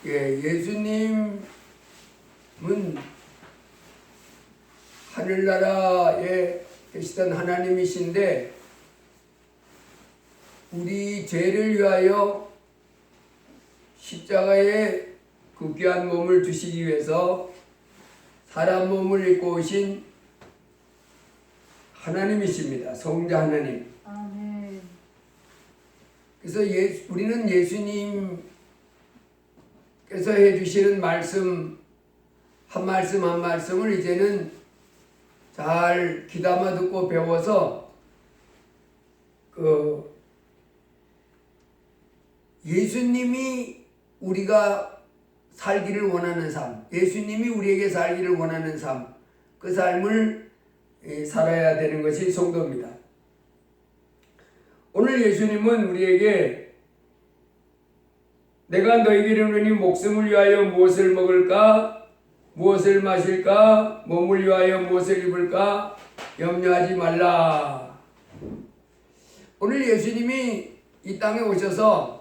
예수님은 하늘나라에 계시던 하나님이신데 우리 죄를 위하여 십자가에 그 귀한 몸을 주시기 위해서 사람 몸을 입고 오신 하나님이십니다. 성자 하나님. 아멘. 그래서 우리는 예수님께서 해주시는 말씀 한 말씀을 이제는 잘 귀담아 듣고 배워서 예수님이 우리가 살기를 원하는 삶, 예수님이 우리에게 살기를 원하는 삶, 그 삶을 살아야 되는 것이 성도입니다. 오늘 예수님은 우리에게 내가 너희에게 이르노니 목숨을 위하여 무엇을 먹을까, 무엇을 마실까, 몸을 위하여 무엇을 입을까 염려하지 말라. 오늘 예수님이 이 땅에 오셔서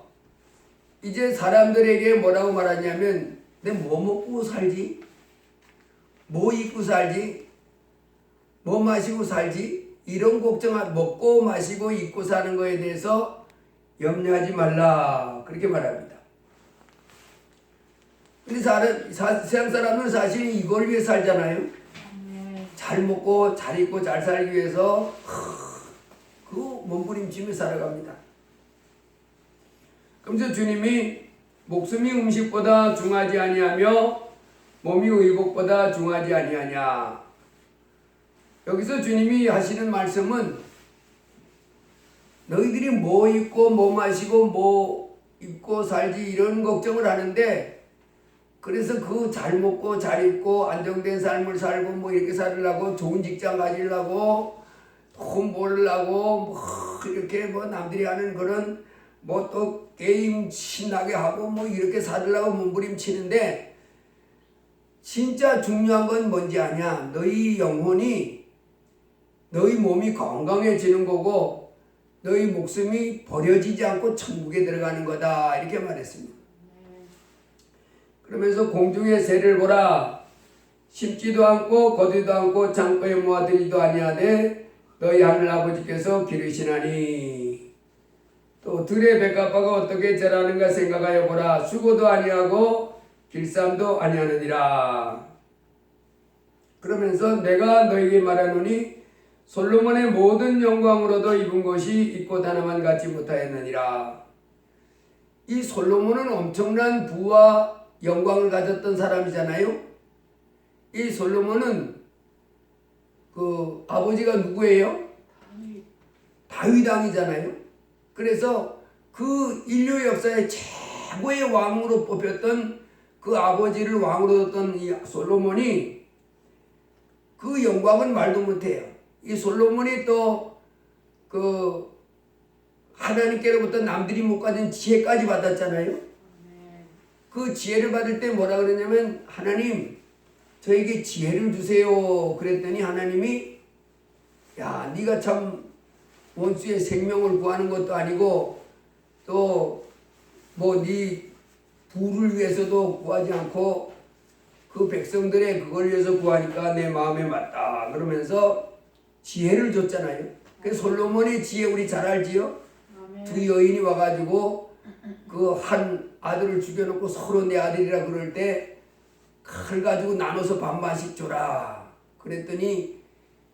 이제 사람들에게 뭐라고 말하냐면 내가 뭐 먹고 살지? 뭐 입고 살지? 뭐 마시고 살지? 이런 걱정, 먹고 마시고 입고 사는 거에 대해서 염려하지 말라 그렇게 말합니다. 근데 세상 사람은 사실 이걸 위해 살잖아요. 잘 먹고 잘 입고 잘 살기 위해서 그 몸부림치며 살아갑니다. 그래서 주님이 목숨이 음식보다 중하지 아니하며 몸이 의복보다 중하지 아니하냐. 여기서 주님이 하시는 말씀은 너희들이 뭐 입고 뭐 마시고 뭐 입고 살지 이런 걱정을 하는데 그래서 그 잘 먹고 잘 입고 안정된 삶을 살고 뭐 이렇게 살으려고 좋은 직장 가지려고 돈 벌려고 뭐 이렇게 뭐 남들이 하는 그런 뭐 또 게임 신나게 하고 뭐 이렇게 살으려고 몸부림치는데 진짜 중요한 건 뭔지 아냐? 너희 영혼이 너희 몸이 건강해지는 거고 너희 목숨이 버려지지 않고 천국에 들어가는 거다 이렇게 말했습니다. 그러면서 공중의 새를 보라 심지도 않고 거두지도 않고 창고에 모아두지도 아니하되 너희 하늘 아버지께서 기르시나니 또 들의 백합화가 어떻게 자라는가 생각하여 보라 수고도 아니하고 길쌈도 아니하느니라. 그러면서 내가 너에게 말하노니 솔로몬의 모든 영광으로도 입은 것이 입고 하나만 갖지 못하였느니라. 이 솔로몬은 엄청난 부와 영광을 가졌던 사람이잖아요. 이 솔로몬은 그 아버지가 누구예요? 다윗 왕이잖아요. 그래서 그 인류 역사의 최고의 왕으로 뽑혔던 그 아버지를 왕으로 뒀던 이 솔로몬이 그 영광은 말도 못해요. 이 솔로몬이 또 그 하나님께로부터 남들이 못 가진 지혜까지 받았잖아요. 그 지혜를 받을 때 뭐라 그러냐면 하나님 저에게 지혜를 주세요 그랬더니 하나님이 야 네가 참 원수의 생명을 구하는 것도 아니고 또 뭐 네 부를 위해서도 구하지 않고 그 백성들의 그걸 위해서 구하니까 내 마음에 맞다 그러면서 지혜를 줬잖아요. 그래서 솔로몬의 지혜 우리 잘 알지요? 두 여인이 와가지고 그 한 아들을 죽여놓고 서로 내 아들이라 그럴 때 칼 가지고 나눠서 반반씩 줘라 그랬더니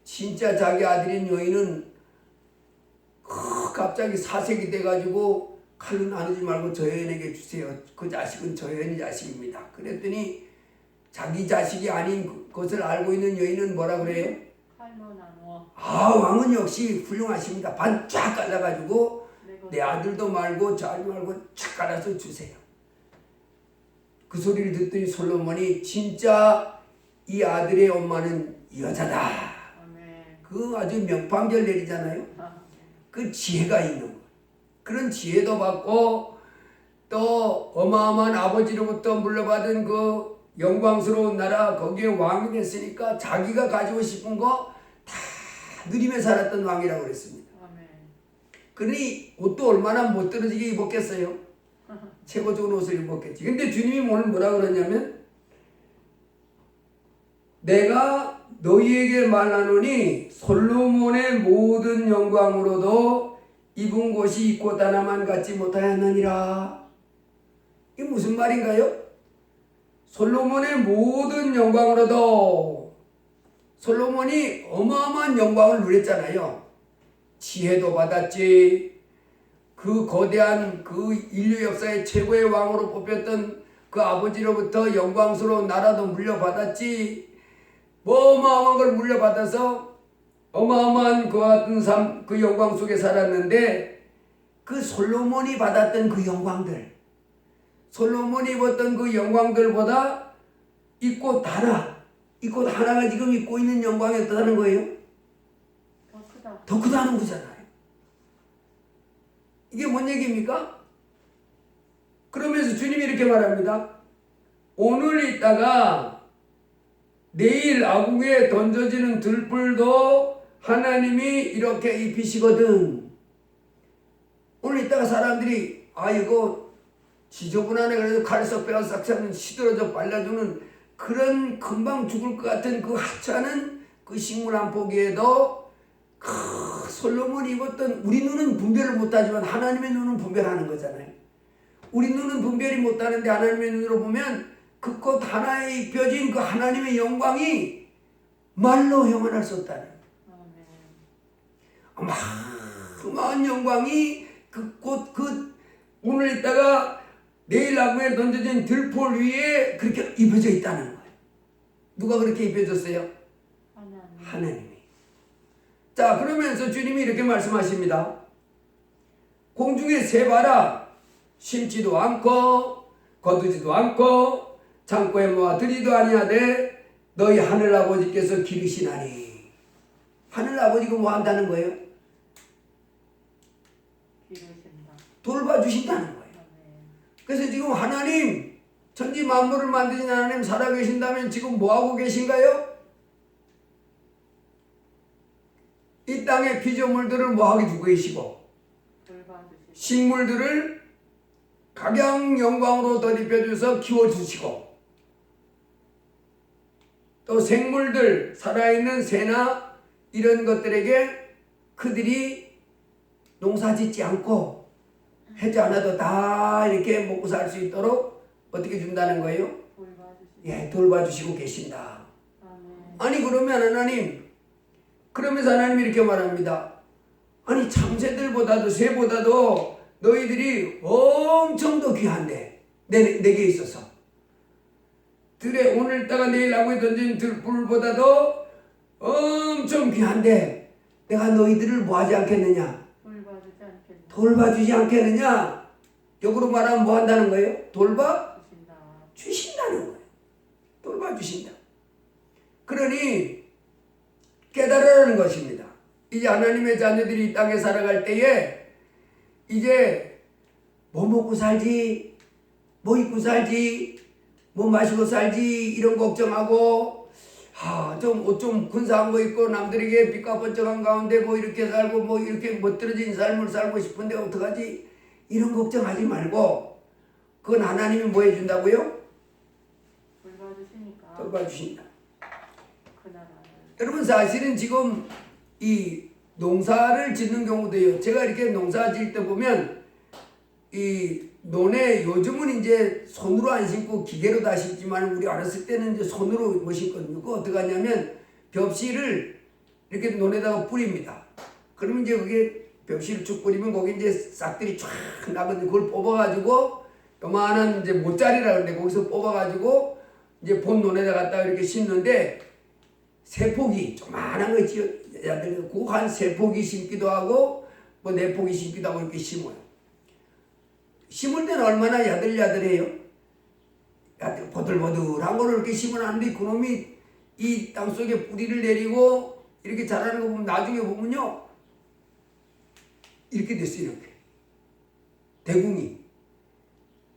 진짜 자기 아들인 여인은 갑자기 사색이 돼가지고 칼로 나누지 말고 저 여인에게 주세요. 그 자식은 저 여인의 자식입니다. 그랬더니 자기 자식이 아닌 것을 알고 있는 여인은 뭐라 그래요? 칼로 나누어. 왕은 역시 훌륭하십니다. 반 쫙 갈라가지고 내 아들도 말고 저 아들 말고 쫙 갈아서 주세요. 그 소리를 듣더니 솔로몬이 진짜 이 아들의 엄마는 여자다. 그 아주 명판결 내리잖아요. 그 지혜가 있는 거. 그런 지혜도 받고 또 어마어마한 아버지로부터 물려받은 그 영광스러운 나라 거기에 왕이 됐으니까 자기가 가지고 싶은 거 다 누리며 살았던 왕이라고 그랬습니다. 그러니 옷도 얼마나 못 떨어지게 입었겠어요. 최고 좋은 옷을 입었겠지. 근데 주님이 오늘 뭐라 그러냐면 내가 너희에게 말하노니 솔로몬의 모든 영광으로도 입은 곳이 이 꽃 하나만 갖지 못하였느니라. 이게 무슨 말인가요? 솔로몬의 모든 영광으로도 솔로몬이 어마어마한 영광을 누렸잖아요. 지혜도 받았지. 그 거대한 그 인류 역사의 최고의 왕으로 뽑혔던 그 아버지로부터 영광스러운 나라도 물려받았지. 뭐 어마어마한 걸 물려받아서 어마어마한 그와 같은 삶, 그 영광 속에 살았는데 그 솔로몬이 받았던 그 영광들, 솔로몬이 입었던 그 영광들보다 이 꽃 하나가 지금 입고 있는 영광이 어떠다는 거예요? 더 크다. 더 크다는 거잖아요. 이게 뭔 얘기입니까? 그러면서 주님이 이렇게 말합니다. 오늘 있다가 내일 아궁에 던져지는 들불도 하나님이 이렇게 입히시거든. 오늘 있다가 사람들이 이거 지저분하네 그래도 칼에서 빼서 싹싹 시들어져 발라주는 그런 금방 죽을 것 같은 그 하찮은 그 식물 한 포기에도 솔로몬이 입었던, 우리 눈은 분별을 못하지만 하나님의 눈은 분별하는 거잖아요. 우리 눈은 분별이 못하는데 하나님의 눈으로 보면 그 꽃 하나에 입혀진 그 하나님의 영광이 말로 형언할 수 없다는 어마어마한 영광이 그 꽃, 오늘 있다가 내일 아궁에 던져진 들풀 위에 그렇게 입혀져 있다는 거예요. 누가 그렇게 입혀줬어요? 하나님이. 자, 그러면서 주님이 이렇게 말씀하십니다. 공중에 새 봐라. 심지도 않고 거두지도 않고 창고에 모아 들이도 아니하되 너희 하늘 아버지께서 기르시나니. 하늘 아버지가 뭐 한다는 거예요? 기르신다. 돌봐주신다는 거예요. 그래서 지금 하나님, 천지 만물을 만드신 하나님 살아계신다면 지금 뭐하고 계신가요? 이 땅의 피조물들을 뭐하게 두고 계시고 식물들을 각양 영광으로 덧입혀줘서 키워주시고 또 생물들, 살아있는 새나 이런 것들에게 그들이 농사짓지 않고 하지 않아도 다 이렇게 먹고 살 수 있도록 어떻게 준다는 거예요? 돌봐주시고 계신다. 아니 그러면 하나님, 그러면서 하나님이 이렇게 말합니다. 아니 참새들보다도 새보다도 너희들이 엄청 더 귀한데 내게 있어서 들에 오늘따가 내일 아궁에 던진 들불보다도 엄청 귀한데 내가 너희들을 뭐하지 않겠느냐? 돌봐주지 않겠느냐? 역으로 말하면 뭐 한다는 거예요? 돌봐주신다는 거예요. 돌봐주신다. 그러니 깨달으라는 것입니다. 이제 하나님의 자녀들이 이 땅에 살아갈 때에 이제 뭐 먹고 살지, 뭐 입고 살지, 뭐 마시고 살지 이런 걱정하고 옷 좀 근사한 거 입고 남들에게 빛과 번쩍한 가운데 뭐 이렇게 살고 뭐 이렇게 멋들어진 삶을 살고 싶은데 어떡하지? 이런 걱정하지 말고 그건 하나님이 뭐 해준다고요? 돌봐주신다. 여러분 사실은 지금 이 농사를 짓는 경우도요. 제가 이렇게 농사 지을 때 보면 이 논에 요즘은 이제 손으로 안 심고 기계로 다 심지만 우리 어렸을 때는 이제 손으로 뭐 심거든요. 그거 어떻게 하냐면 벽실을 이렇게 논에다가 뿌립니다. 그러면 이제 그게 벽실을 쭉 뿌리면 거기 이제 싹들이 쫙 나거든요. 그걸 뽑아가지고 요만한 이제 모짜리라 그러는데 거기서 뽑아가지고 이제 본 논에다 갖다가 이렇게 심는데 세 포기 조그만한 거 있지요. 그거 한 세 포기 심기도 하고 뭐 네 포기 심기도 하고 이렇게 심어요. 심을 때는 얼마나 야들야들해요. 보들보들한 거를 이렇게 심어놨는데 그놈이 이 땅속에 뿌리를 내리고 이렇게 자라는 거 보면 나중에 보면요 이렇게 됐어요. 이렇게 대궁이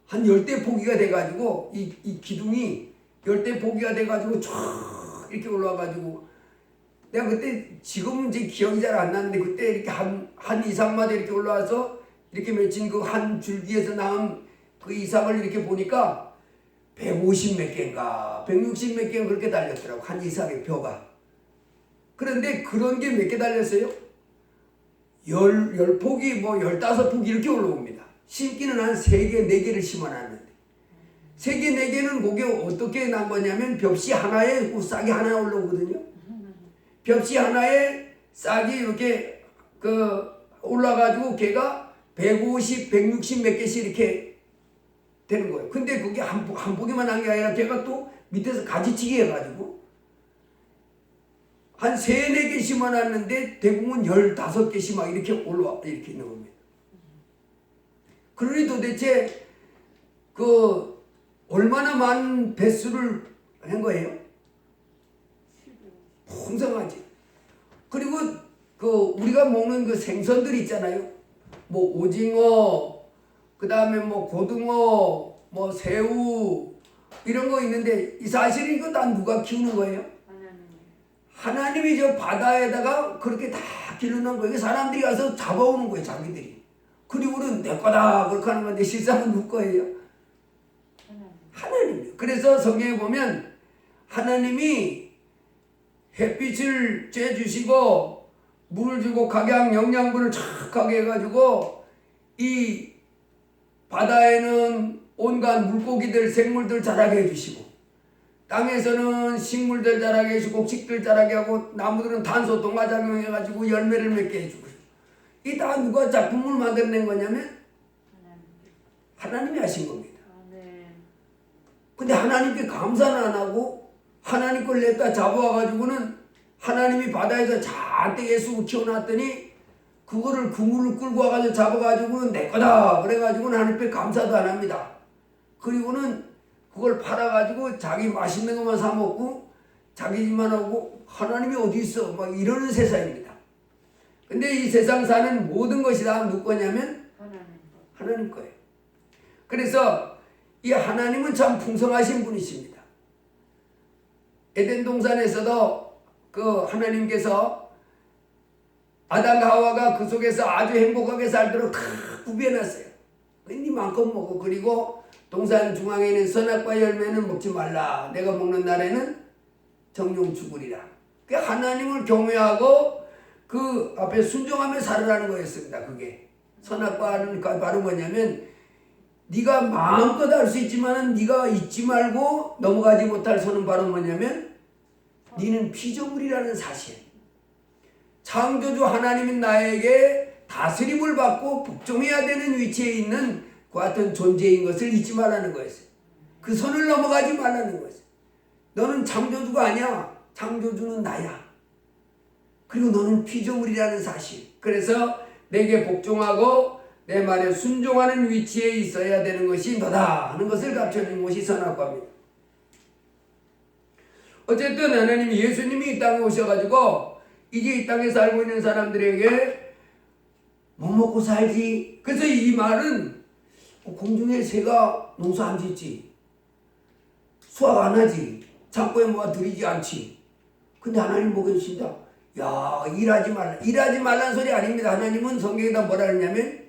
한 10대 포기가 돼가지고 이 기둥이 10대 포기가 돼가지고 쫙 이렇게 올라와가지고 내가 그때 지금은 이제 기억이 잘 안 나는데 그때 이렇게 한 이상마다 이렇게 올라와서 이렇게 맺힌 그 한 줄기에서 나온 그 이삭을 이렇게 보니까 150 몇 개인가 160 몇 개가 그렇게 달렸더라고. 한 이삭의 벼가. 그런데 그런 게 몇 개 달렸어요? 10폭이 뭐 15폭 이렇게 올라옵니다. 심기는 한 3개 4개를 심어놨는데 3개 4개는 그게 어떻게 난 거냐면 벽시 하나에 싹이 하나 올라오거든요. 벽시 하나에 싹이 이렇게 올라가지고 걔가 150, 160 몇 개씩 이렇게 되는 거예요. 근데 그게 한 포기만 한 게 아니라 걔가 또 밑에서 가지치기 해가지고 한 3, 4개 심어놨는데 대부분 15개씩 막 이렇게 올라와 이렇게 있는 겁니다. 그러니 도대체 얼마나 많은 배수를 한 거예요? 풍성하지. 그리고 우리가 먹는 그 생선들 있잖아요. 뭐 오징어, 그 다음에 뭐 고등어, 뭐 새우 이런 거 있는데 이 사실은 이거 다 누가 키우는 거예요? 하나님이 저 바다에다가 그렇게 다 길러놓은 거예요. 사람들이 가서 잡아오는 거예요, 자기들이. 그리고는 내 거다 그렇게 하는 건데 실상은 누구 거예요? 하나님이요. 그래서 성경에 보면 하나님이 햇빛을 쬐주시고 물을 주고 각양 영양분을 촥하게 해가지고 이 바다에는 온갖 물고기들 생물들 자라게 해주시고 땅에서는 식물들 자라게 해주고 곡식들 자라게 하고 나무들은 탄소 동화작용해가지고 열매를 맺게 해주고 이 다 누가 작품을 만들어낸 거냐면 하나님이 하신 겁니다. 근데 하나님께 감사는 안 하고 하나님 걸 냈다 잡아와가지고는 하나님이 바다에서 잔뜩 애쓰고 키워놨더니 그거를 그물을 끌고 와가지고 잡아가지고는 내 거다 그래가지고는 하나님께 감사도 안 합니다. 그리고는 그걸 팔아가지고 자기 맛있는 것만 사 먹고 자기 집만 하고 하나님이 어디 있어 막 이러는 세상입니다. 근데 이 세상 사는 모든 것이 다 누구 거냐면 하나님 거예요. 그래서 이 하나님은 참 풍성하신 분이십니다. 에덴 동산에서도 하나님께서 아담과 하와가 그 속에서 아주 행복하게 살도록 다 구비해놨어요. 네 마음껏 먹어. 그리고 동산 중앙에 있는 선악과 열매는 먹지 말라. 내가 먹는 날에는 정령 죽으리라. 그 하나님을 경외하고 그 앞에 순종하며 살으라는 거였습니다. 그게 선악과는 바로 뭐냐면 네가 마음껏 할 수 있지만 네가 잊지 말고 넘어가지 못할 선은 바로 뭐냐면 네는 피조물이라는 사실. 창조주 하나님은 나에게 다스림을 받고 복종해야 되는 위치에 있는 그 같은 존재인 것을 잊지 말라는 거였어요. 그 선을 넘어가지 말라는 거였어요. 너는 창조주가 아니야. 창조주는 나야. 그리고 너는 피조물이라는 사실. 그래서 내게 복종하고 내 말에 순종하는 위치에 있어야 되는 것이 너다 하는 것을 갖춰준 것이 선악과입니다. 어쨌든 하나님이 예수님이 이 땅에 오셔가지고 이제 이 땅에 살고 있는 사람들에게 못 먹고 살지. 그래서 이 말은 공중에 새가 농사 안 짓지, 수확 안 하지, 창고에 뭐가 들이지 않지. 근데 하나님 보고 계신다. 야, 일하지 말라. 일하지 말라는 소리 아닙니다. 하나님은 성경에다 뭐라 그랬냐면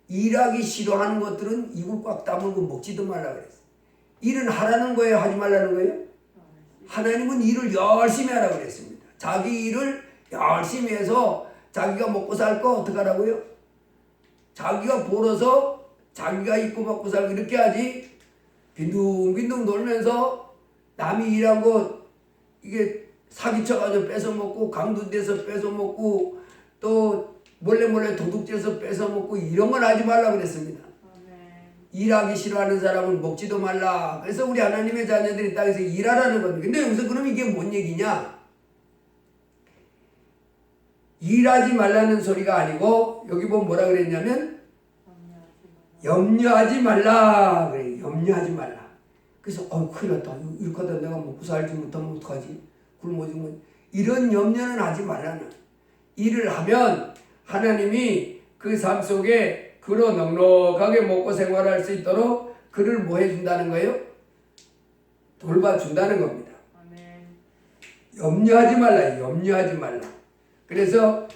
일하기 싫어하는 것들은 입을 꽉 다물고 먹지도 말라 그랬어요. 일은 하라는 거예요, 하지 말라는 거예요? 하나님은 일을 열심히 하라고 그랬습니다. 자기 일을 열심히 해서 자기가 먹고 살 거 어떻게 하라고요? 자기가 벌어서 자기가 입고 먹고 살고 이렇게 하지. 빈둥빈둥 놀면서 남이 일한 거 이게 사기쳐가지고 뺏어먹고 강도돼서 뺏어먹고 또 몰래 도둑질해서 뺏어먹고 이런 건 하지 말라고 그랬습니다. 일하기 싫어하는 사람은 먹지도 말라. 그래서 우리 하나님의 자녀들이 땅에서 일하라는 겁니다. 근데 여기서 그럼 이게 뭔 얘기냐? 일하지 말라는 소리가 아니고 여기 보면 뭐라 그랬냐면 염려하지 말라. 그래, 염려하지 말라. 그래서 큰일 났다. 이렇게 하다 내가 먹고 살지 못하면 어떡하지? 굶어 죽으면 이런 염려는 하지 말라는. 일을 하면 하나님이 그 삶 속에 그로 넉넉하게 먹고 생활할 수 있도록 그를 뭐 해준다는 거예요? 돌봐준다는 겁니다. 염려하지 말라. 염려하지 말라. 그래서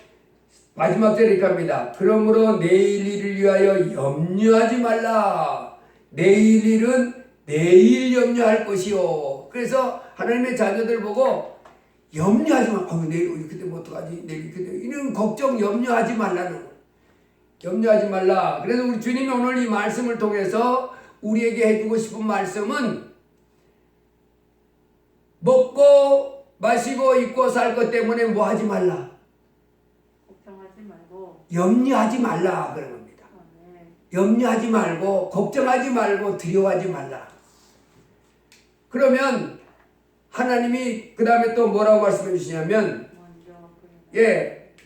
마지막 절에 이렇게 합니다. 그러므로 내일 일을 위하여 염려하지 말라. 내일 일은 내일 염려할 것이요. 그래서 하나님의 자녀들 보고 염려하지 마. 내일 이렇게 되면 어떡하지? 내일 이렇게 되면 이런 걱정 염려하지 말라는 거예요. 염려하지 말라. 그래서 우리 주님이 오늘 이 말씀을 통해서 우리에게 해주고 싶은 말씀은 먹고 마시고 입고 살 것 때문에 뭐 하지 말라. 걱정하지 말고. 염려하지 말라 그런 겁니다. 네. 염려하지 말고 걱정하지 말고 두려워하지 말라. 그러면 하나님이 그 다음에 또 뭐라고 말씀해 주시냐면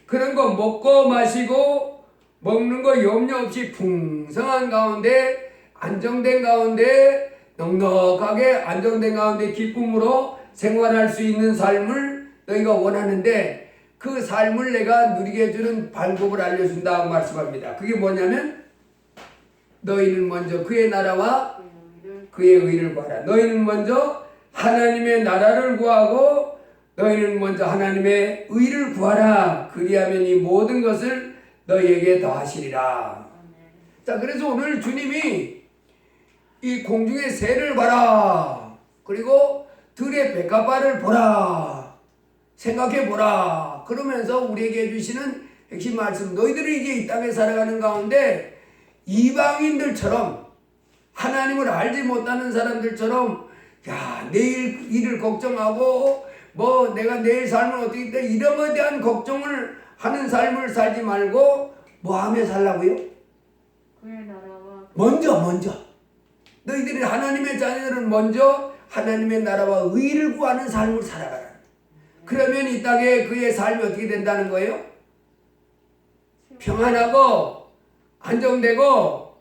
그런 거 먹고 마시고 먹는 거 염려 없이 풍성한 가운데 안정된 가운데 넉넉하게 안정된 가운데 기쁨으로 생활할 수 있는 삶을 너희가 원하는데 그 삶을 내가 누리게 해주는 방법을 알려준다 말씀합니다. 그게 뭐냐면 너희는 먼저 그의 나라와 그의 의를 구하라. 너희는 먼저 하나님의 나라를 구하고 너희는 먼저 하나님의 의를 구하라. 그리하면 이 모든 것을 너희에게 더하시리라. 자, 그래서 오늘 주님이 이 공중의 새를 봐라. 그리고 들의 백합화를 보라. 생각해 보라. 그러면서 우리에게 해주시는 핵심 말씀. 너희들이 이제 이 땅에 살아가는 가운데 이방인들처럼 하나님을 알지 못하는 사람들처럼 내일 일을 걱정하고 내가 내일 삶을 어떻게 돼 이런 것에 대한 걱정을 하는 삶을 살지 말고 뭐 하며 살라고요? 그의 나라와 먼저 너희들이 하나님의 자녀들은 먼저 하나님의 나라와 의를 구하는 삶을 살아가라. 그러면 이 땅에 그의 삶이 어떻게 된다는 거예요? 평안하고 안정되고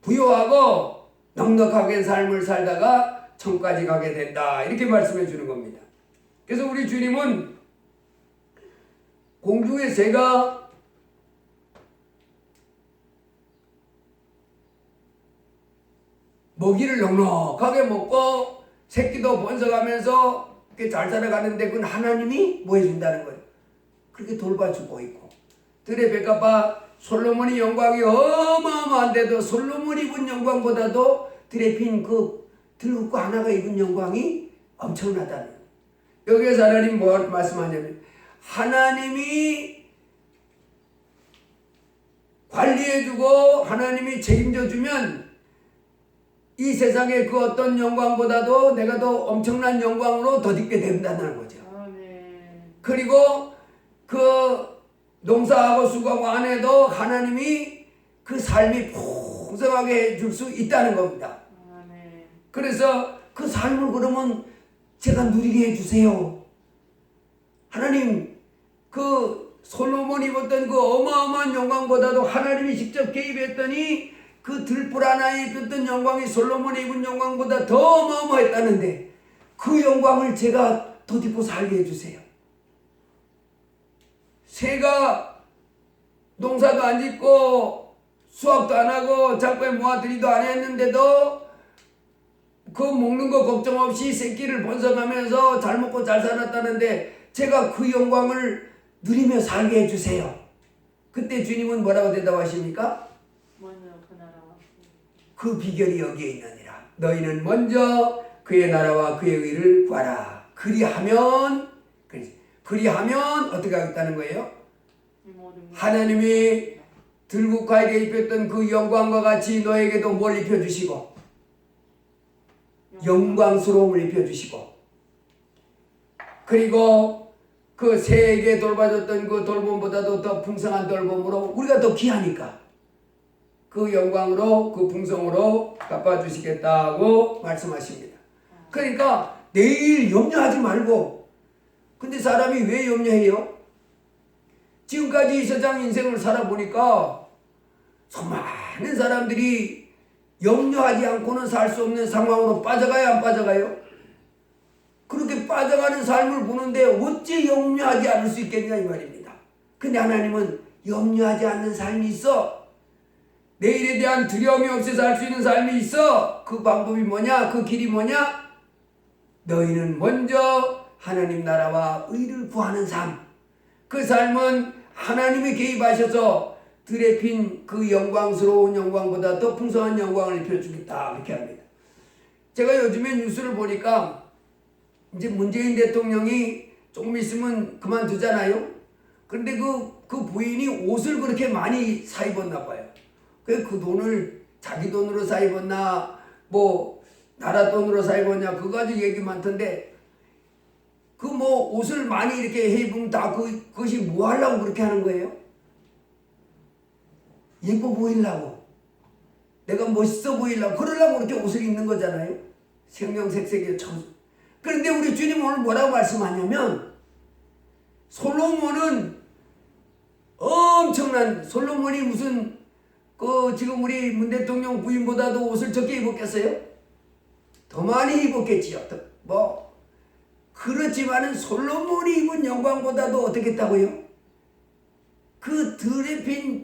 부유하고 넉넉하게 삶을 살다가 천국까지 가게 된다. 이렇게 말씀해 주는 겁니다. 그래서 우리 주님은 공중의 새가 먹이를 넉넉하게 먹고 새끼도 번성하면서 잘 살아가는데 그건 하나님이 뭐 해준다는 거예요. 그렇게 돌봐주고 있고 들의 백합화 솔로몬의 영광이 어마어마한데도 솔로몬이 입은 영광보다도 들에 핀 그 들국화 하나가 입은 영광이 엄청나다는 거예요. 여기에서 하나님 뭐 말씀하냐면 하나님이 관리해주고 하나님이 책임져주면 이 세상의 그 어떤 영광보다도 내가 더 엄청난 영광으로 덧입게 된다는 거죠. 그리고 그 농사하고 수고하고 안 해도 하나님이 그 삶이 풍성하게 해줄 수 있다는 겁니다. 그래서 그 삶을 그러면 제가 누리게 해주세요. 하나님 그 솔로몬이 입었던 그 어마어마한 영광보다도 하나님이 직접 개입했더니 그 들불 하나에 입었던 영광이 솔로몬이 입은 영광보다 더 어마어마했다는데 그 영광을 제가 덧입고 살게 해주세요. 새가 농사도 안 짓고 수확도 안 하고 작부에 모아들이도 안 했는데도 그 먹는 거 걱정 없이 새끼를 번성하면서 잘 먹고 잘 살았다는데 제가 그 영광을 누리며 살게 해주세요. 그때 주님은 뭐라고 대답하십니까? 그 비결이 여기에 있느니라. 너희는 먼저 그의 나라와 그의 의를 구하라. 그리하면 어떻게 하겠다는 거예요? 하나님이 들국화에게 입혔던 그 영광과 같이 너에게도 뭘 입혀주시고 영광스러움을 입혀주시고 그리고 그 새에게 돌봐줬던 그 돌봄보다도 더 풍성한 돌봄으로 우리가 더 귀하니까 그 영광으로 그 풍성으로 갚아주시겠다고 말씀하십니다. 그러니까 내일 염려하지 말고 근데 사람이 왜 염려해요? 지금까지 이 세상 인생을 살아보니까 수많은 사람들이 염려하지 않고는 살 수 없는 상황으로 빠져가요, 안 빠져가요? 그렇게 빠져가는 삶을 보는데 어찌 염려하지 않을 수 있겠냐 이 말입니다. 근데 하나님은 염려하지 않는 삶이 있어. 내일에 대한 두려움이 없이 살 수 있는 삶이 있어. 그 방법이 뭐냐? 그 길이 뭐냐? 너희는 먼저 하나님 나라와 의를 구하는 삶. 그 삶은 하나님이 개입하셔서 들에 핀 그 영광스러운 영광보다 더 풍성한 영광을 입혀주겠다 그렇게 합니다. 제가 요즘에 뉴스를 보니까 이제 문재인 대통령이 조금 있으면 그만두잖아요. 그런데 그 부인이 옷을 그렇게 많이 사 입었나 봐요. 그 돈을 자기 돈으로 사 입었나 뭐 나라 돈으로 사 입었냐 그거 가지고 얘기 많던데 그 뭐 옷을 많이 이렇게 해 입으면 다 그것이 뭐 하려고 그렇게 하는 거예요? 예뻐 보이려고 내가 멋있어 보이려고 그러려고 그렇게 옷을 입는 거잖아요. 생명색색의 청. 그런데 우리 주님 오늘 뭐라고 말씀하냐면 솔로몬은 엄청난 솔로몬이 무슨 지금 우리 문 대통령 부인보다도 옷을 적게 입었겠어요? 더 많이 입었겠지요. 뭐 그렇지만은 솔로몬이 입은 영광보다도 어떻게 했다고요? 그 들에 핀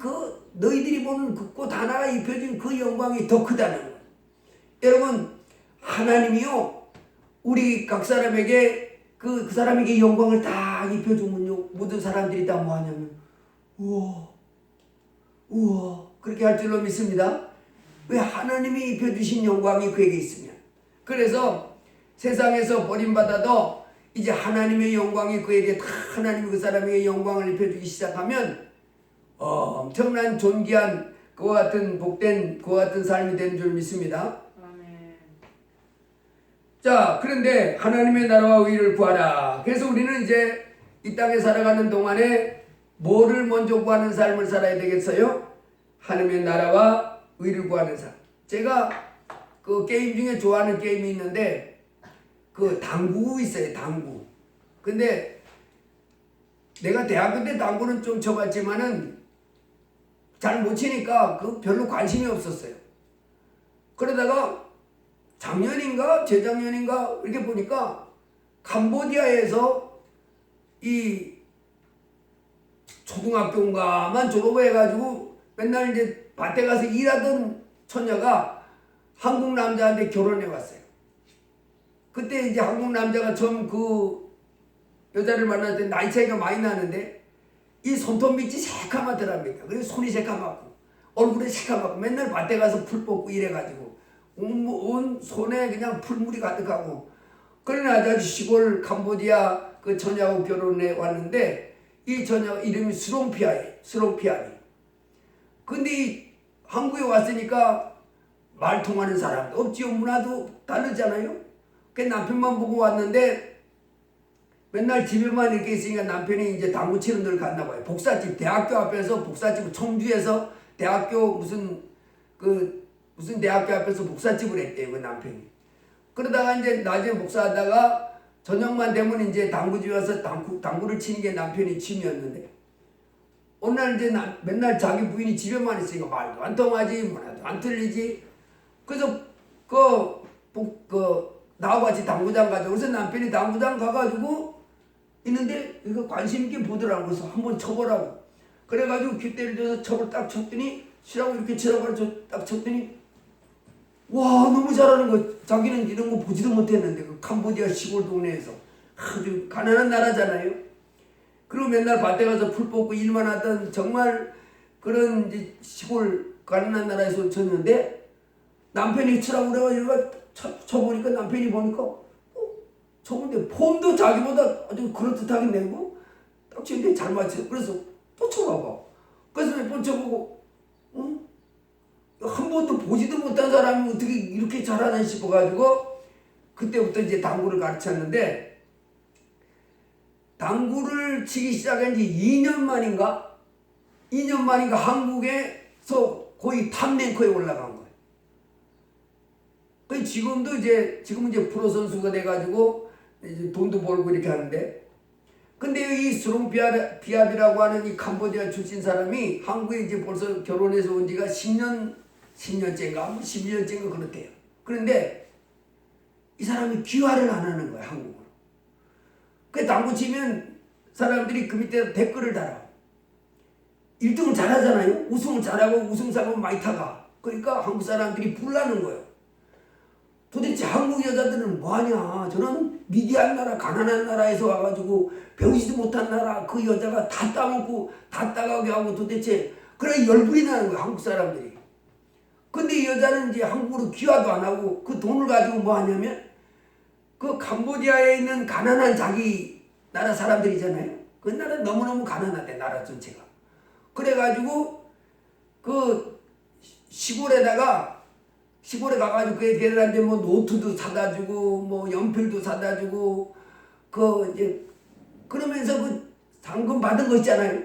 너희들이 보는 그 꽃 하나가 입혀진 그 영광이 더 크다는 거예요. 여러분 하나님이요 우리 각 사람에게 그 사람에게 영광을 다 입혀주면요 모든 사람들이 다 뭐하냐면 우와 그렇게 할 줄로 믿습니다. 왜? 하나님이 입혀주신 영광이 그에게 있으면. 그래서 세상에서 버림받아도 이제 하나님의 영광이 그에게 다 하나님이 그 사람에게 영광을 입혀주기 시작하면 엄청난 존귀한 그와 같은 복된 그와 같은 삶이 되는 줄 믿습니다. 아멘. 자, 그런데 하나님의 나라와 의를 구하라. 그래서 우리는 이제 이 땅에 살아가는 동안에 뭐를 먼저 구하는 삶을 살아야 되겠어요? 하나님의 나라와 의를 구하는 삶. 제가 그 게임 중에 좋아하는 게임이 있는데 그 당구 있어요. 당구. 근데 내가 대학교 때 당구는 좀 쳐봤지만은 잘 못 치니까 별로 관심이 없었어요. 그러다가 작년인가 재작년인가 이렇게 보니까 캄보디아에서 이 초등학교인가만 졸업해가지고 맨날 이제 밭에 가서 일하던 처녀가 한국 남자한테 결혼해 왔어요. 그때 이제 한국 남자가 처음 그 여자를 만날 때 나이 차이가 많이 나는데 이 손톱 밑이 새카맣더랍니다. 그래서 손이 새카맣고 얼굴이 새카맣고 맨날 밭에 가서 풀 뽑고 이래가지고 온 손에 그냥 풀물이 가득하고 그런 아주 시골 캄보디아 그 처녀하고 결혼해 왔는데 이 처녀 이름이 스롱피아예요. 스롱피아니. 근데 이 한국에 왔으니까 말 통하는 사람도 없지요. 문화도 다르잖아요. 그 남편만 보고 왔는데 맨날 집에만 이렇게 있으니까 남편이 이제 당구 치는 데를 갔나 봐요. 복사집 대학교 앞에서 복사집 청주에서 대학교 무슨 대학교 앞에서 복사집을 했대요. 그 남편이. 그러다가 이제 나중에 복사하다가 저녁만 되면 이제 당구집에 와서 당구를 치는 게 남편이 취미였는데 어느 날 이제 맨날 자기 부인이 집에만 있으니까 말도 안 통하지 문화도 안 틀리지. 그래서 나하고 같이 당구장 가자. 그래서 남편이 당구장 가가지고 있는데 이거 관심 있게 보더라고. 그래서 한번 쳐보라고. 그래가지고 귓대를 줘서 척을 딱 쳤더니 치라고 이렇게 치라고 딱 쳤더니 와 너무 잘하는 거. 자기는 이런 거 보지도 못했는데 그 캄보디아 시골 동네에서 아주 가난한 나라잖아요. 그리고 맨날 밭에 가서 풀 뽑고 일만 하던 정말 그런 이제 시골 가난한 나라에서 쳤는데 남편이 치라고 그래가지고 쳐보니까 남편이 보니까 쳐보는데 폼도 자기보다 아주 그럴듯하게 내고 딱 치는데 잘 맞춰요. 그래서 또 쳐봐봐. 그래서 몇 번 쳐보고 한 번도 보지도 못한 사람이 어떻게 이렇게 잘하나 싶어가지고 그때부터 이제 당구를 가르쳤는데 당구를 치기 시작한 지 2년 만인가 한국에서 거의 탑 랭커에 올라간 거예요. 지금은 이제 프로 선수가 돼가지고 이제 돈도 벌고 이렇게 하는데, 근데 이 스롱피압이라고 하는 이 캄보디아 출신 사람이 한국에 이제 벌써 결혼해서 온 지가 10년째인가 12년째인가 그렇대요. 그런데 이 사람이 귀화를 안 하는 거야 한국으로. 그 당구 치면 사람들이 그 밑에 댓글을 달아. 1등을 잘하잖아요. 우승을 잘하고 우승상은 많이 타가. 그러니까 한국 사람들이 불나는 거예요. 도대체 한국 여자들은 뭐하냐. 저런 미개한 나라 가난한 나라에서 와가지고 배우지도 못한 나라 그 여자가 다 따먹고 다 따가게 하고 도대체 그래 열불이 나는 거야 한국 사람들이. 근데 이 여자는 이제 한국으로 귀화도 안 하고 그 돈을 가지고 뭐 하냐면 그 캄보디아에 있는 가난한 자기 나라 사람들이잖아요. 그 나라 너무너무 가난하대 나라 전체가. 그래가지고 그 시골에 가가지고 그 걔들한테 뭐 노트도 사다 주고 뭐 연필도 사다 주고 그 이제 그러면서 그 당금 받은 거 있잖아요.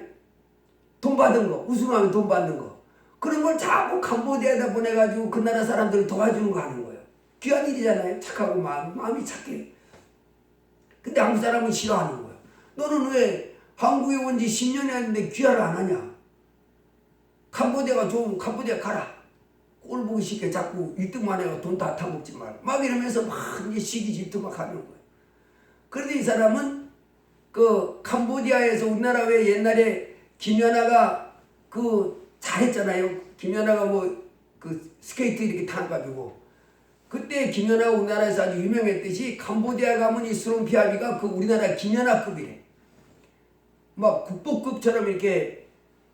돈 받은 거 우승하면 돈 받는 거 그런 걸 자꾸 캄보디아에다 보내가지고 그 나라 사람들을 도와주는 거 하는 거예요. 귀한 일이잖아요. 착하고 마음이 착해. 근데 한국 사람은 싫어하는 거예요. 너는 왜 한국에 온 지 10년이 했는데 귀화를 안 하냐? 캄보디아가 좋으면 캄보디아 가라. 꼴 보기 쉽게 자꾸 1등만 해가 돈 다 타먹지 말고 막 이러면서 막 이제 시기 질투 막 하는 거예요. 그런데 이 사람은 그 캄보디아에서 우리나라 왜 옛날에 김연아가 그 잘했잖아요. 김연아가 뭐 그 스케이트 이렇게 타가지고 그때 김연아가 우리나라에서 아주 유명했듯이 캄보디아 가면 이 스롱피아비가 그 우리나라 김연아급이래. 막 국보급처럼 이렇게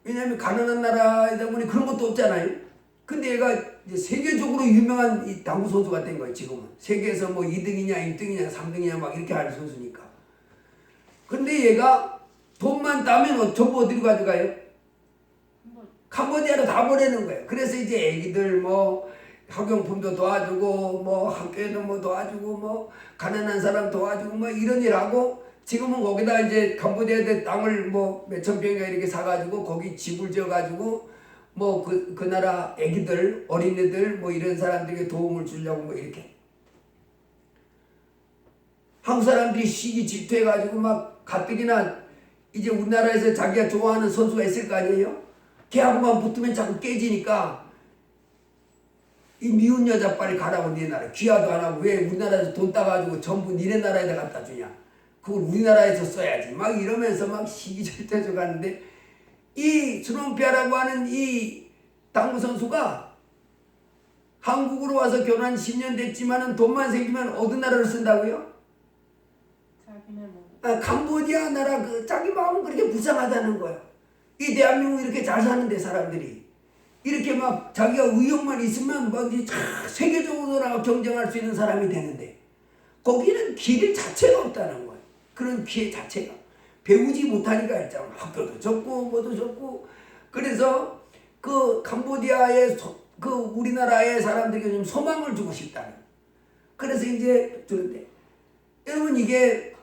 왜냐하면 가난한 나라이다 보니 그런 것도 없잖아요. 근데 얘가 이제 세계적으로 유명한 이 당구 선수가 된 거예요. 지금은 세계에서 뭐 2등이냐 1등이냐 3등이냐 막 이렇게 할 선수니까. 근데 얘가 돈만 따면 전부 어디로 가져가요? 캄보디아로 다 보내는 거예요. 그래서 이제 애기들 뭐 학용품도 도와주고 뭐 학교에도 뭐 도와주고 뭐 가난한 사람 도와주고 뭐 이런 일 하고 지금은 거기다 이제 캄보디아에 땅을 뭐 몇천 평인가 이렇게 사가지고 거기 집을 지어가지고 뭐 그 나라 애기들 어린애들 뭐 이런 사람들에게 도움을 주려고 뭐 이렇게 한국 사람들이 시기 질투해가지고 막 가뜩이나 이제 우리나라에서 자기가 좋아하는 선수가 있을 거 아니에요? 걔하고만 붙으면 자꾸 깨지니까 이 미운 여자 빨리 가라고 네 나라 귀화도 안 하고 왜 우리나라에서 돈 따가지고 전부 니네 나라에다 갖다 주냐 그걸 우리나라에서 써야지 막 이러면서 막 시기절대져 가는데 이 스롱피아라고 하는 이 당구 선수가 한국으로 와서 결혼한 10년 됐지만은 돈만 생기면 어느 나라를 쓴다고요? 자기네 뭐 캄보디아 나라 그 자기 마음은 그렇게 불쌍하다는 거예요. 이 대한민국 이렇게 잘 사는데 사람들이 이렇게 막 자기가 의욕만 있으면 막 세계적으로 나가 경쟁할 수 있는 사람이 되는데 거기는 길 자체가 없다는 거예요. 그런 기회 자체가 배우지 못하니까 일단 학교도 적고 뭐도 적고 그래서 그 캄보디아의 그 우리나라의 사람들에게 좀 소망을 주고 싶다는 그래서 이제 그런데 여러분 이게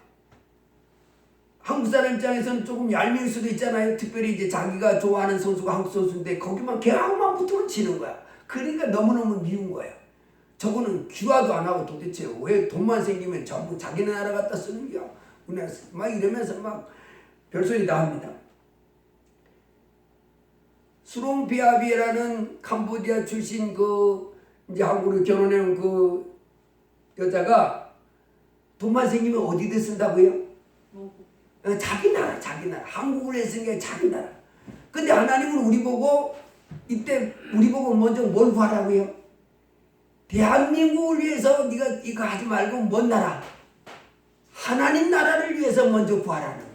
한국 사람 입장에서는 조금 얄미울 수도 있잖아요. 특별히 이제 자기가 좋아하는 선수가 한국 선수인데 거기만 걔하고만 붙으면 지는 거야. 그러니까 너무너무 미운 거야. 저거는 귀화도 안 하고 도대체 왜 돈만 생기면 전부 자기네 나라 갖다 쓰는 거야. 우리나라 막 이러면서 막 별소리 다 합니다. 스롱피아비라는 캄보디아 출신 그 이제 한국으로 결혼해온 그 여자가 돈만 생기면 어디다 쓴다고요? 자기 나라 한국을 했으니까 자기 나라. 근데 하나님은 우리 보고 이때 우리 보고 먼저 뭘 구하라고요? 대한민국을 위해서 네가 이거 하지 말고 뭔 나라? 하나님 나라를 위해서 먼저 구하라는 거예요.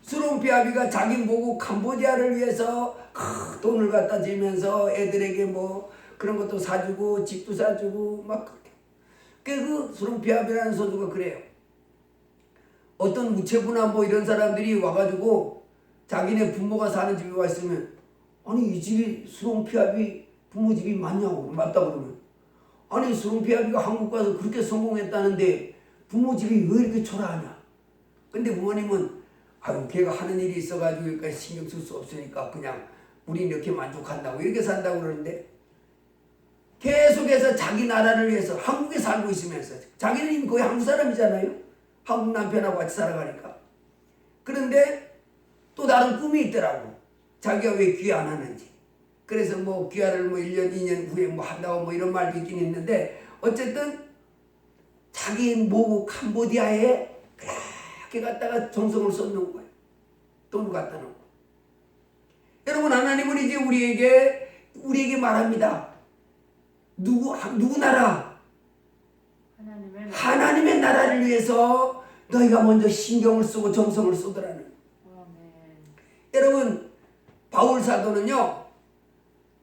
스롱피아비가 자기 보고 캄보디아를 위해서 돈을 갖다 주면서 애들에게 뭐 그런 것도 사주고 집도 사주고 막 그렇게. 그 스롱피아비라는 선수가 그래요. 어떤 우체부나 뭐 이런 사람들이 와가지고 자기네 부모가 사는 집에 와 있으면 아니 이 집이 스롱피아비 부모 집이 맞냐고 맞다 그러면 아니 스롱피아비가 한국 가서 그렇게 성공했다는데 부모 집이 왜 이렇게 초라하냐. 근데 부모님은 아유 걔가 하는 일이 있어가지고 그러니까 신경 쓸 수 없으니까 그냥 우리 이렇게 만족한다고 이렇게 산다고 그러는데 계속해서 자기 나라를 위해서 한국에 살고 있으면서 자기는 이미 거의 한국 사람이잖아요. 한국 남편하고 같이 살아가니까. 그런데 또 다른 꿈이 있더라고. 자기가 왜 귀화 안 하는지. 그래서 뭐 귀화를 뭐 1년, 2년 후에 뭐 한다고 뭐 이런 말도 있긴 있는데 어쨌든 자기 모국 캄보디아에 그렇게 갖다가 정성을 쏟는 거예요. 돈을 갖다 놓고. 여러분 하나님은 이제 우리에게 말합니다. 누구 나라? 하나님의 나라를 위해서 너희가 먼저 신경을 쓰고 정성을 쏟으라는. 여러분 바울 사도는요,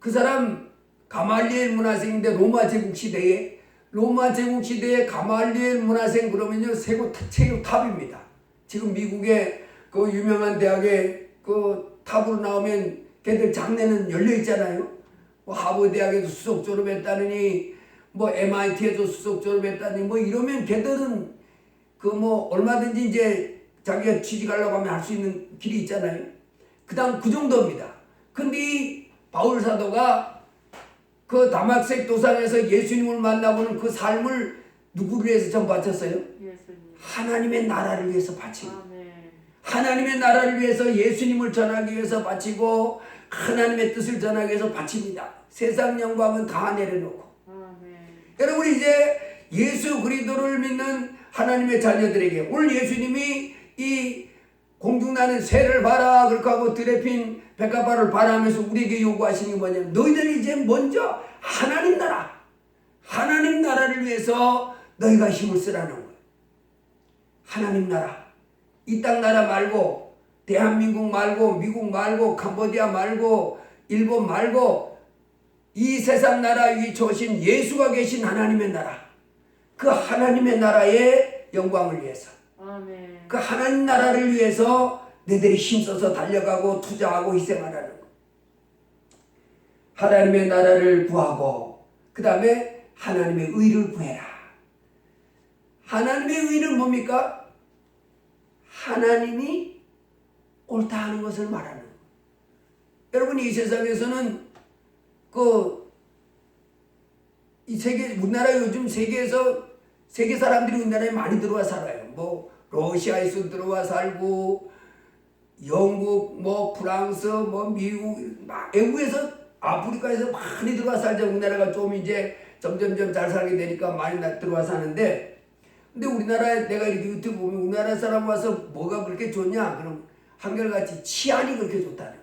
그 사람 가말리엘 문화생인데 로마 제국 시대에 가말리엘 문화생 그러면요 체육 탑입니다. 지금 미국의 그 유명한 대학의 그 탑으로 나오면 걔들 장래는 열려 있잖아요. 뭐 하버드 대학에도 수석 졸업했다느니 뭐 MIT에도 수석 졸업했다니 뭐 이러면 걔들은 그 뭐 얼마든지 이제 자기가 취직하려고 하면 할 수 있는 길이 있잖아요. 그다음 그 정도입니다. 근데 이 바울 사도가 그 다막색 도상에서 예수님을 만나보는 그 삶을 누구를 위해서 전 바쳤어요? 예수님. 하나님의 나라를 위해서 바친 거예요. 아멘. 하나님의 나라를 위해서 예수님을 전하기 위해서 바치고 하나님의 뜻을 전하기 위해서 바칩니다. 세상 영광은 다 내려놓고. 아멘. 여러분 이제 예수 그리스도를 믿는 하나님의 자녀들에게 오늘 예수님이 이 공중나는 새를 봐라 그렇게 하고 드레핀 백합화를 바라면서 우리에게 요구하시는 게 뭐냐면 너희들이 이제 먼저 하나님 나라를 위해서 너희가 힘을 쓰라는 거예요. 하나님 나라, 이 땅 나라 말고 대한민국 말고 미국 말고 캄보디아 말고 일본 말고 이 세상 나라 위에 조신 예수가 계신 하나님의 나라, 그 하나님의 나라의 영광을 위해서, 아멘. 그 하나님 나라를 위해서 너희들이 힘써서 달려가고 투자하고 희생하라는 거. 하나님의 나라를 구하고 그 다음에 하나님의 의를 구해라. 하나님의 의는 뭡니까? 하나님이 옳다 하는 것을 말하는 거예요. 여러분 이 세상에서는 이 세계 우리나라 요즘 세계에서 세계 사람들이 우리나라에 많이 들어와 살아요. 뭐 러시아에서 들어와 살고 영국 뭐 프랑스 뭐 미국 외국에서 아프리카에서 많이 들어와 살죠. 우리나라가 좀 이제 점점점 잘 살게 되니까 많이 들어와 사는데 근데 우리나라에 내가 이렇게 유튜브 보면 우리나라 사람 와서 뭐가 그렇게 좋냐? 그럼 한결같이 치안이 그렇게 좋다는.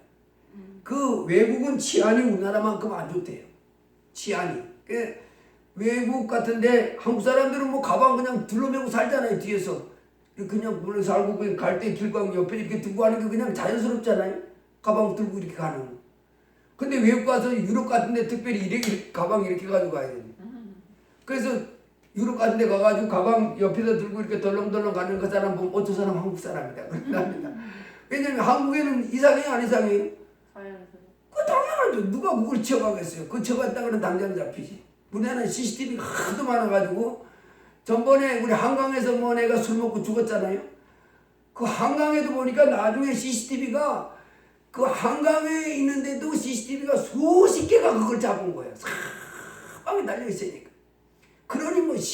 그 외국은 치안이 우리나라만큼 안 좋대요. 치안이. 외국 같은데 한국 사람들은 뭐 가방 그냥 둘러매고 살잖아요. 뒤에서 그냥 물론 살고 갈 때 길가방 옆에 이렇게 두고 가는 게 그냥 자연스럽잖아요. 가방 들고 이렇게 가는 거. 근데 외국 가서 유럽 같은데 특별히 이렇게 가방 이렇게 가지고 가야 돼요. 그래서 유럽 같은 데 가가지고 가방 옆에서 들고 이렇게 덜렁덜렁 가는 그 사람 보면 어떤 사람 한국 사람이다. 그럽니다. 왜냐면 한국에는 이상해요, 안 이상해요? 자연스러워. 그 당연하죠. 누가 그걸 치워가겠어요. 그 치워갔다 그러면 당장 잡히지. 우리나라는 CCTV가 하도 많아가지고 전번에 우리 한강에서 뭐 내가 술 먹고 죽었잖아요. 그 한강에도 보니까 나중에 CCTV가 그 한강에 있는데도 CCTV가 수십 개가 그걸 잡은 거예요. 사방에 달려 있으니까. 그러니 뭐